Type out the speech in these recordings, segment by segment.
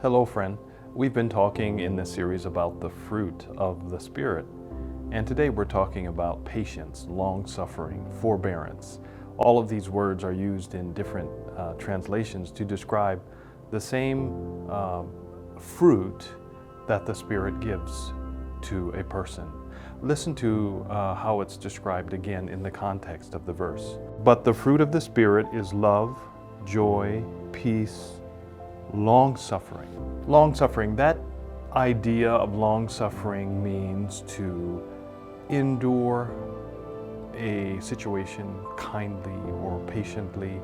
Hello, friend. We've been talking in this series about the fruit of the Spirit, and today we're talking about patience, long-suffering, forbearance. All of these words are used in different translations to describe the same fruit that the Spirit gives to a person. Listen to how it's described again in the context of the verse. But the fruit of the Spirit is love, joy, peace, long-suffering. Long-suffering, that idea of long-suffering means to endure a situation kindly or patiently.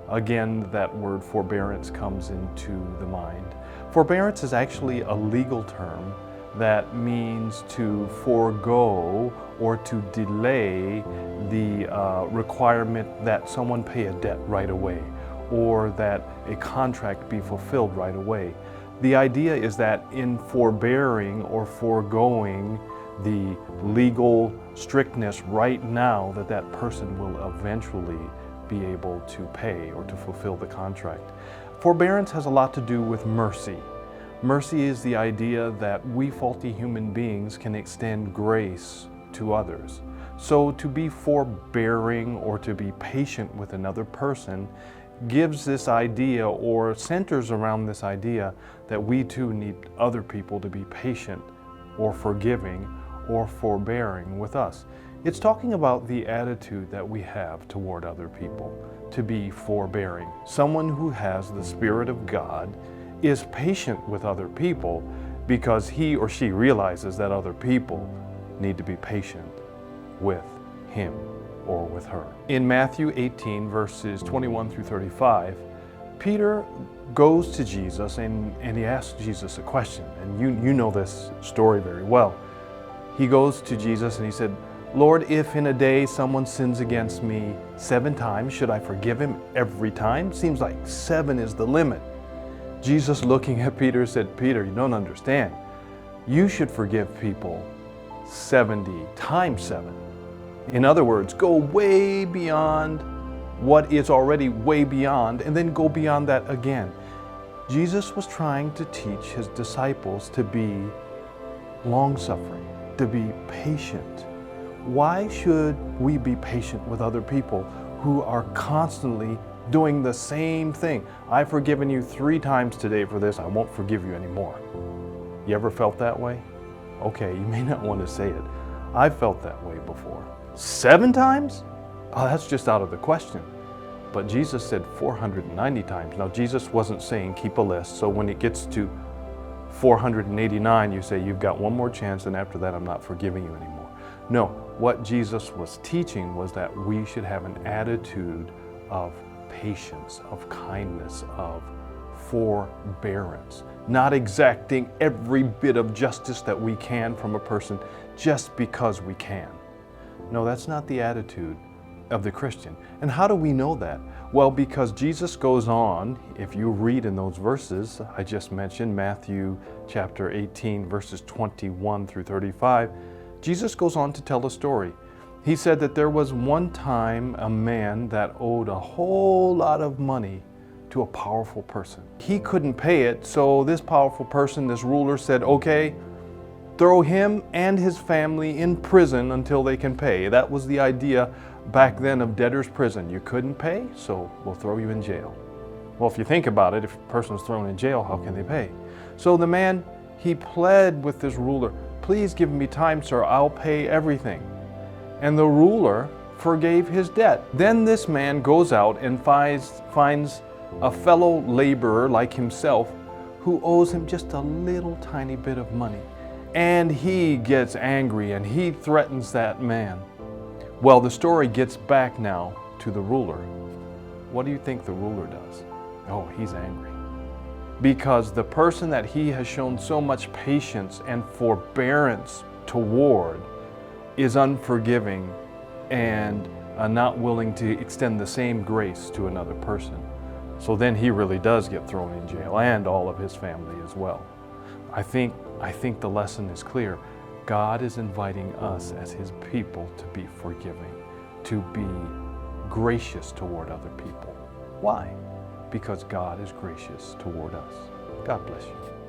Again, that word forbearance comes into the mind. Forbearance is actually a legal term that means to forego or to delay the requirement that someone pay a debt right away, or that a contract be fulfilled right away. The idea is that in forbearing or foregoing the legal strictness right now, that person will eventually be able to pay or to fulfill the contract. Forbearance has a lot to do with mercy. Mercy is the idea that we faulty human beings can extend grace to others. So to be forbearing or to be patient with another person gives this idea, or centers around this idea, that we too need other people to be patient or forgiving or forbearing with us. It's talking about the attitude that we have toward other people, to be forbearing. Someone who has the Spirit of God is patient with other people because he or she realizes that other people need to be patient with him or with her. In Matthew 18, verses 21 through 35, Peter goes to Jesus and he asks Jesus a question. And you know this story very well. He goes to Jesus and he said, "Lord, if in a day someone sins against me 7 times, should I forgive him every time?" Seems like 7 is the limit. Jesus, looking at Peter, said, "Peter, you don't understand. You should forgive people 70 times 7. In other words, go way beyond what is already way beyond, and then go beyond that again." Jesus was trying to teach his disciples to be long-suffering, to be patient. Why should we be patient with other people who are constantly doing the same thing? "I've forgiven you 3 times today for this, I won't forgive you anymore." You ever felt that way? Okay, you may not want to say it. I've felt that way before. 7 times? Oh, that's just out of the question. But Jesus said 490 times. Now, Jesus wasn't saying keep a list, so when it gets to 489, you say you've got one more chance, and after that, I'm not forgiving you anymore. No, what Jesus was teaching was that we should have an attitude of patience, of kindness, of forbearance, not exacting every bit of justice that we can from a person just because we can. No, that's not the attitude of the Christian. And how do we know that? Well, because Jesus goes on, if you read in those verses I just mentioned, Matthew chapter 18, verses 21 through 35, Jesus goes on to tell a story. He said that there was one time a man that owed a whole lot of money to a powerful person. He couldn't pay it, so this powerful person, this ruler, said, "Okay, throw him and his family in prison until they can pay." That was the idea back then of debtor's prison. You couldn't pay, so we'll throw you in jail. Well, if you think about it, if a person's thrown in jail, how can they pay? So the man, he pled with this ruler, "Please give me time, sir, I'll pay everything." And the ruler forgave his debt. Then this man goes out and finds a fellow laborer like himself who owes him just a little tiny bit of money. And he gets angry and he threatens that man. Well, the story gets back now to the ruler. What do you think the ruler does? Oh, he's angry. Because the person that he has shown so much patience and forbearance toward is unforgiving and not willing to extend the same grace to another person. So then he really does get thrown in jail, and all of his family as well. I think the lesson is clear. God is inviting us as his people to be forgiving, to be gracious toward other people. Why? Because God is gracious toward us. God bless you.